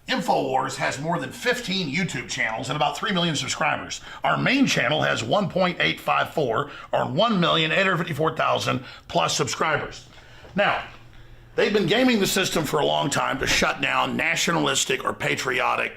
InfoWars has more than 15 YouTube channels and about 3 million subscribers. Our main channel has 1.854 or 1,854,000 plus subscribers. Now, they've been gaming the system for a long time to shut down nationalistic or patriotic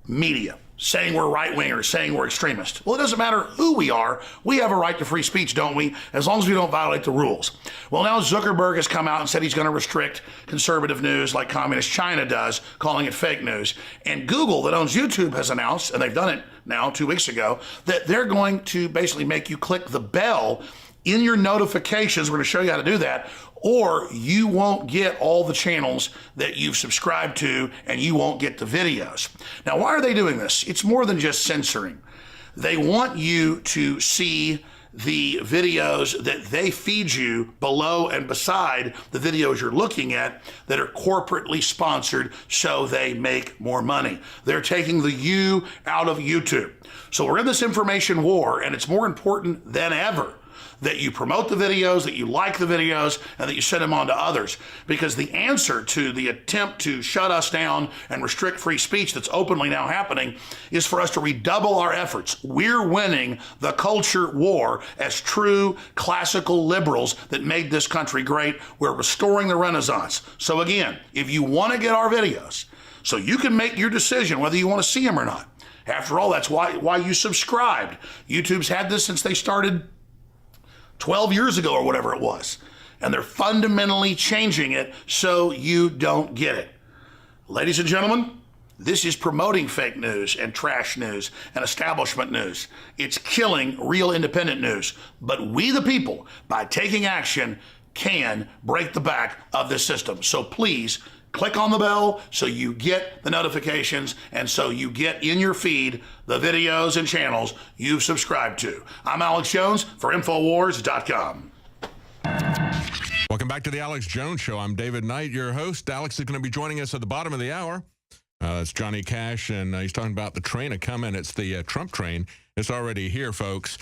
media, saying we're right-wingers, saying we're extremists. Well, it doesn't matter who we are. We have a right to free speech, don't we? As long as we don't violate the rules. Well, now Zuckerberg has come out and said he's going to restrict conservative news like communist China does, calling it fake news. And Google, that owns YouTube, has announced, and they've done it now 2 weeks ago, that they're going to basically make you click the bell in your notifications. We're going to show you how to do that, or you won't get all the channels that you've subscribed to, and you won't get the videos. Now, why are they doing this? It's more than just censoring. They want you to see the videos that they feed you below and beside the videos you're looking at that are corporately sponsored so they make more money. They're taking the you out of YouTube. So we're in this information war, and it's more important than ever that you promote the videos, that you like the videos, and that you send them on to others. Because the answer to the attempt to shut us down and restrict free speech that's openly now happening is for us to redouble our efforts. We're winning the culture war as true classical liberals that made this country great. We're restoring the Renaissance. So again, if you want to get our videos, so you can make your decision whether you want to see them or not. After all, that's why you subscribed. YouTube's had this since they started 12 years ago or whatever it was. And they're fundamentally changing it so you don't get it. Ladies and gentlemen, this is promoting fake news and trash news and establishment news. It's killing real independent news. But we the people, by taking action, can break the back of this system. So please, click on the bell so you get the notifications and so you get in your feed the videos and channels you've subscribed to. I'm Alex Jones for Infowars.com. Welcome back to the Alex Jones Show. I'm David Knight, your host. Alex is going to be joining us at the bottom of the hour. It's Johnny Cash, and he's talking about the train a coming. It's the Trump train. It's already here, folks.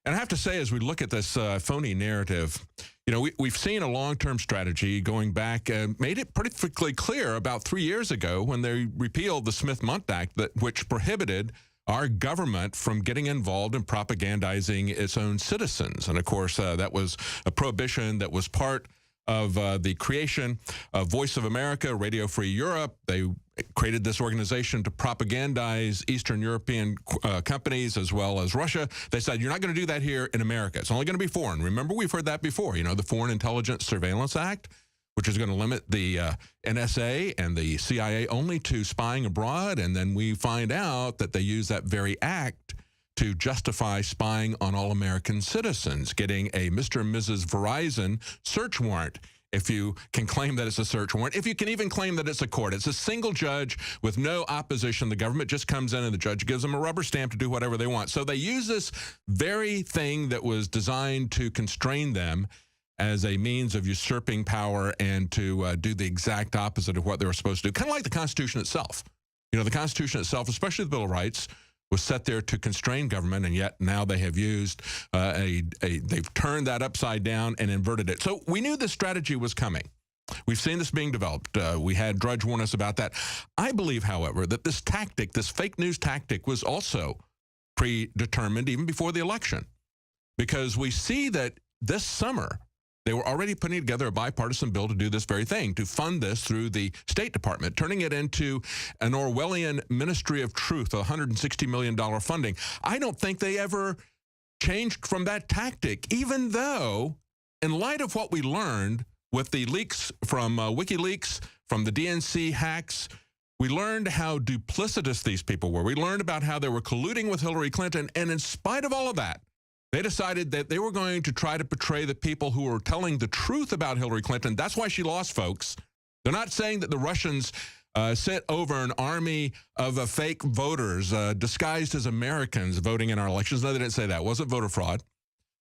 And I have to say, as we look at this phony narrative, you know, we've seen a long-term strategy going back, made it pretty clear about 3 years ago when they repealed the Smith-Mundt Act, which prohibited our government from getting involved in propagandizing its own citizens. And, of course, that was a prohibition that was part of the creation of Voice of America, Radio Free Europe. They created this organization to propagandize Eastern European companies as well as Russia. They said, you're not going to do that here in America. It's only going to be foreign. Remember, we've heard that before, you know, the Foreign Intelligence Surveillance Act, which is going to limit the NSA and the CIA only to spying abroad. And then we find out that they use that very act to justify spying on all American citizens, getting a Mr. and Mrs. Verizon search warrant. If you can claim that it's a search warrant, if you can even claim that it's a court. It's a single judge with no opposition. The government just comes in and the judge gives them a rubber stamp to do whatever they want. So they use this very thing that was designed to constrain them as a means of usurping power and to do the exact opposite of what they were supposed to do. Kind of like the Constitution itself. You know, the Constitution itself, especially the Bill of Rights, was set there to constrain government, and yet now they have used they've turned that upside down and inverted it. So we knew this strategy was coming. We've seen this being developed. We had Drudge warn us about that. I believe, however, that this tactic, this fake news tactic, was also predetermined even before the election, because we see that this summer they were already putting together a bipartisan bill to do this very thing, to fund this through the State Department, turning it into an Orwellian Ministry of Truth, $160 million funding. I don't think they ever changed from that tactic, even though, in light of what we learned with the leaks from WikiLeaks, from the DNC hacks, we learned how duplicitous these people were. We learned about how they were colluding with Hillary Clinton, and in spite of all of that, they decided that they were going to try to portray the people who were telling the truth about Hillary Clinton. That's why she lost, folks. They're not saying that the Russians sent over an army of fake voters disguised as Americans voting in our elections. No, they didn't say that. It wasn't voter fraud.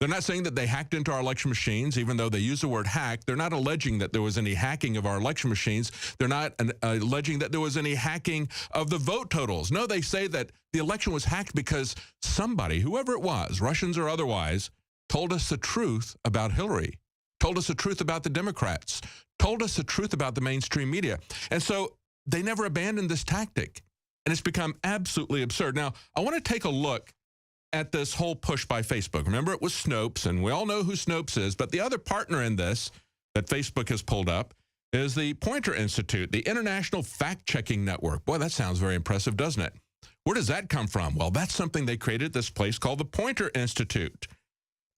They're not saying that they hacked into our election machines, even though they use the word hack. They're not alleging that there was any hacking of our election machines. They're not alleging that there was any hacking of the vote totals. No, they say that the election was hacked because somebody, whoever it was, Russians or otherwise, told us the truth about Hillary, told us the truth about the Democrats, told us the truth about the mainstream media. And so they never abandoned this tactic. And it's become absolutely absurd. Now, I want to take a look at this whole push by Facebook. Remember, it was Snopes, and we all know who Snopes is, but the other partner in this that Facebook has pulled up is the Poynter Institute, the International Fact-Checking Network. Boy, that sounds very impressive, doesn't it? Where does that come from? Well, that's something they created at this place called the Poynter Institute.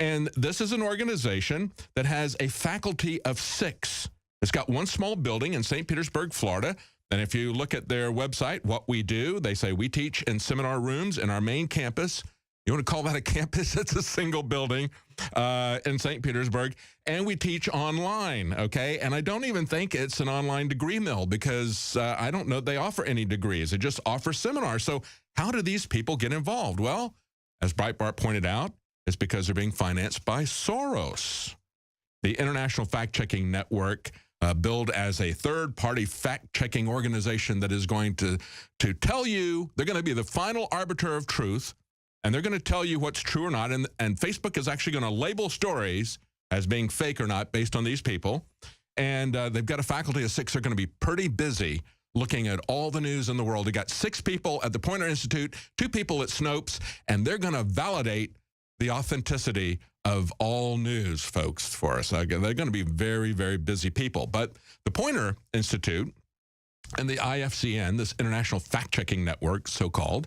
And this is an organization that has a faculty of 6. It's got one small building in St. Petersburg, Florida. And if you look at their website, what we do, they say we teach in seminar rooms in our main campus. You want to call that a campus? It's a single building in St. Petersburg. And we teach online, okay? And I don't even think it's an online degree mill because I don't know they offer any degrees. They just offer seminars. So how do these people get involved? Well, as Breitbart pointed out, it's because they're being financed by Soros. The International Fact-Checking Network, billed as a third-party fact-checking organization that is going to tell you, they're going to be the final arbiter of truth, and they're going to tell you what's true or not. And Facebook is actually going to label stories as being fake or not based on these people. And they've got a faculty of 6. They're going to be pretty busy looking at all the news in the world. They got 6 people at the Poynter Institute, 2 people at Snopes, and they're going to validate the authenticity of all news, folks, for us. They're going to be very, very busy people. But the Poynter Institute and the IFCN, this International Fact-Checking Network, so-called,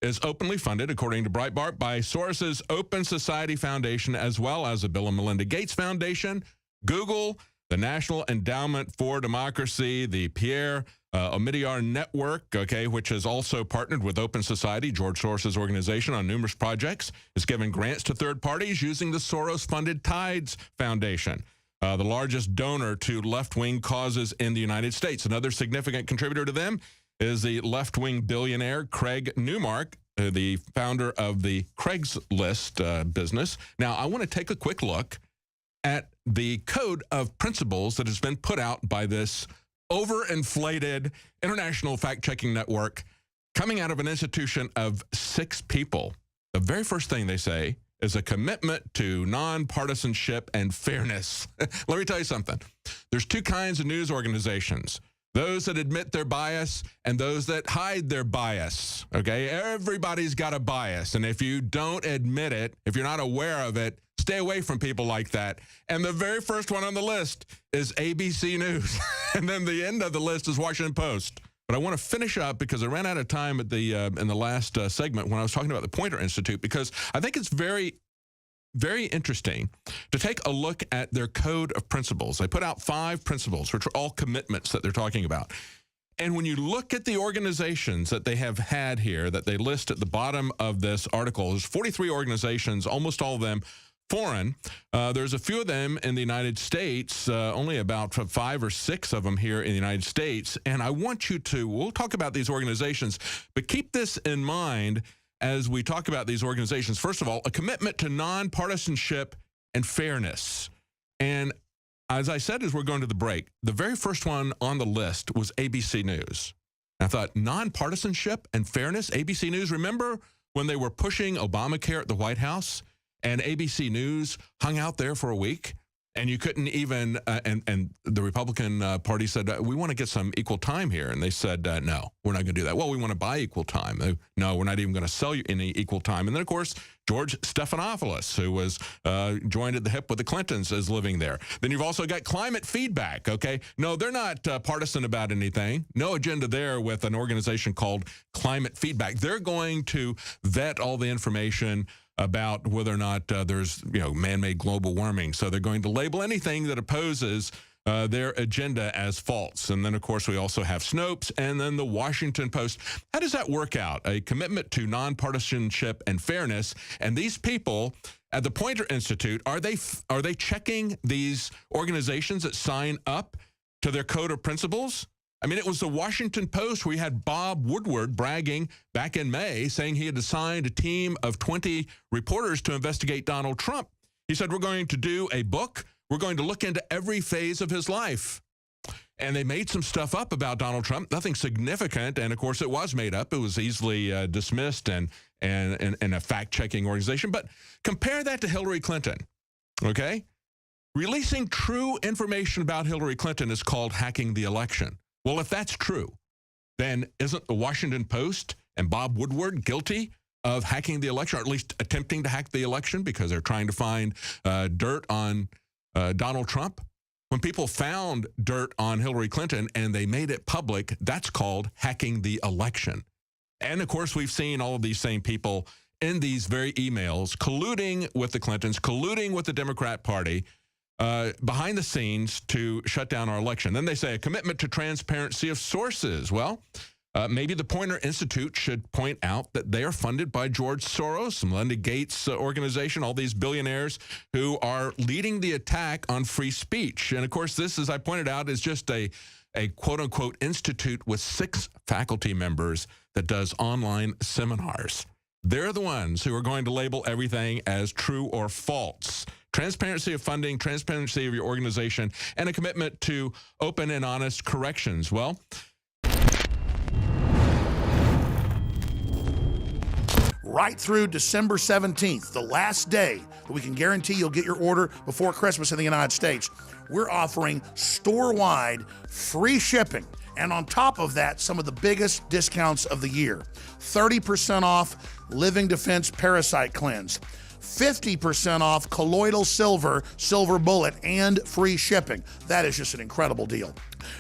is openly funded, according to Breitbart, by Soros's Open Society Foundation, as well as the Bill and Melinda Gates Foundation, Google, the National Endowment for Democracy, the Pierre Omidyar Network, okay, which has also partnered with Open Society, George Soros's organization, on numerous projects. It's given grants to third parties using the Soros-funded Tides Foundation, the largest donor to left-wing causes in the United States. Another significant contributor to them is the left-wing billionaire Craig Newmark, the founder of the Craigslist business. Now, I want to take a quick look at the code of principles that has been put out by this overinflated international fact-checking network coming out of an institution of 6 people. The very first thing they say is a commitment to nonpartisanship and fairness. Let me tell you something. There's 2 kinds of news organizations. Those that admit their bias and those that hide their bias, okay? Everybody's got a bias, and if you don't admit it, if you're not aware of it, stay away from people like that. And the very first one on the list is ABC News, and then the end of the list is Washington Post. But I want to finish up because I ran out of time at the in the last segment when I was talking about the Poynter Institute, because I think it's very, very interesting to take a look at their code of principles. They put out 5 principles, which are all commitments that they're talking about. And when you look at the organizations that they have had here that they list at the bottom of this article, there's 43 organizations, almost all of them foreign. There's a few of them in the United States, only about 5 or 6 of them here in the United States. And I want you to, we'll talk about these organizations, but keep this in mind as we talk about these organizations. First of all, a commitment to nonpartisanship and fairness. And as I said, as we're going to the break, the very first one on the list was ABC News. And I thought, nonpartisanship and fairness, ABC News. Remember when they were pushing Obamacare at the White House and ABC News hung out there for a week? And you couldn't even, and the Republican Party said, we want to get some equal time here. And they said, no, we're not going to do that. Well, we want to buy equal time. No, we're not even going to sell you any equal time. And then, of course, George Stephanopoulos, who was joined at the hip with the Clintons, is living there. Then you've also got climate feedback, okay? No, they're not partisan about anything. No agenda there with an organization called Climate Feedback. They're going to vet all the information about whether or not there's, man-made global warming. So they're going to label anything that opposes their agenda as false. And then, of course, we also have Snopes and then the Washington Post. How does that work out? A commitment to nonpartisanship and fairness. And these people at the Poynter Institute, are they checking these organizations that sign up to their code of principles? I mean, it was the Washington Post where you had Bob Woodward bragging back in May, saying he had assigned a team of 20 reporters to investigate Donald Trump. He said, we're going to do a book. We're going to look into every phase of his life. And they made some stuff up about Donald Trump, nothing significant. And, of course, it was made up. It was easily dismissed and a fact-checking organization. But compare that to Hillary Clinton, okay? Releasing true information about Hillary Clinton is called hacking the election. Well, if that's true, then isn't the Washington Post and Bob Woodward guilty of hacking the election, or at least attempting to hack the election because they're trying to find dirt on Donald Trump? When people found dirt on Hillary Clinton and they made it public, that's called hacking the election. And of course, we've seen all of these same people in these very emails colluding with the Clintons, colluding with the Democrat Party, behind the scenes to shut down our election. Then they say a commitment to transparency of sources. Well, maybe the Poynter Institute should point out that they are funded by George Soros, Melinda Gates organization, all these billionaires who are leading the attack on free speech. And of course, this, as I pointed out, is just a quote-unquote institute with 6 faculty members that does online seminars. They're the ones who are going to label everything as true or false. Transparency of funding, transparency of your organization, and a commitment to open and honest corrections. Well, right through December 17th, the last day that we can guarantee you'll get your order before Christmas in the United States, we're offering store-wide free shipping. And on top of that, some of the biggest discounts of the year. 30% off Living Defense Parasite Cleanse. 50% off colloidal silver bullet, and free shipping. That is just an incredible deal.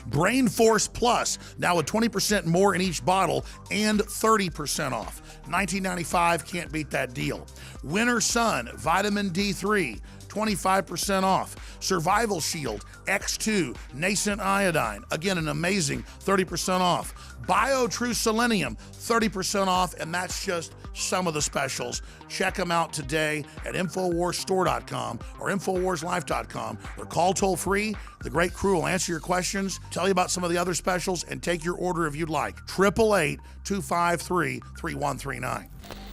Brain Force Plus, now with 20% more in each bottle and 30% off. $19.95, can't beat that deal. Winter Sun, Vitamin D3, 25% off. Survival Shield X2 Nascent Iodine, again an amazing 30% off. BioTrue Selenium, 30% off, and that's just some of the specials. Check them out today at InfoWarsStore.com or InfoWarsLife.com, or call toll free. The great crew will answer your questions, tell you about some of the other specials, and take your order if you'd like. 888-253-3139.